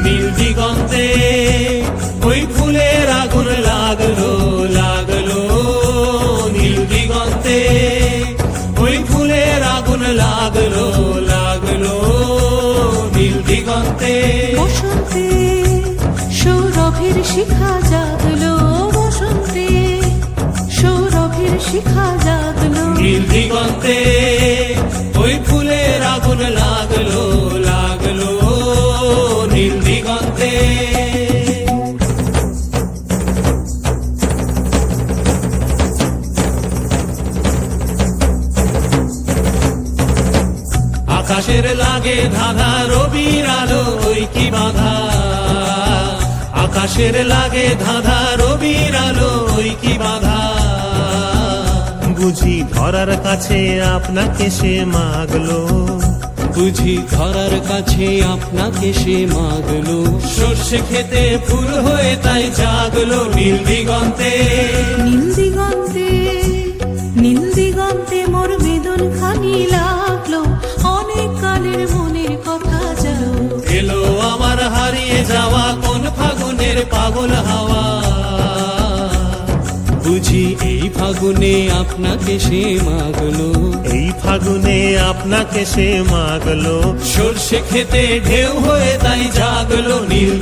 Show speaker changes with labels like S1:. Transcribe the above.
S1: নীল দিগন্তে ওই ফুলের আগুন লাগলো লাগলো, নীল দিগন্তে ওই ফুলের আগুন লাগলো লাগলো, নীল দিগন্তে।
S2: বসন্তে সৌরভের শিখা জাগলো, বসন্তে সৌরভের শিখা জাগলো,
S1: নীল দিগন্তে ওই ফুলের আগুন লাগলো লাগলো, নীল দিগন্তে। আকাশের লাগে ধাঁধা রবির আলো ওই কি বাধা, আকাশের লাগে ধাঁধা রবির আলো ওই কি বাধা।
S3: বুঝি ধরার কাছে আপনাকে সে মাগলো,
S1: বুঝি ধরার কাছে আপনাকে সে মাগলো, সর্ষে খেতে ফুল হয়ে তাই জাগলো নীল দিগন্তে।
S2: নীল দিগন্তে নীল দিগন্তে মোর বেদন খানি লাগলো, অনেক কালের মনের কথা জানো।
S1: এলো আমার হারিয়ে যাওয়া কোন ফাগুনের পাগল হাওয়া, বুঝি এই ফাগুনে আপনাকে সে মাগলো,
S3: এই ফাগুনে আপনাকে সে মাগলো,
S1: সর্ষে খেতে ঢেউ হয়ে তাই জাগলো নীল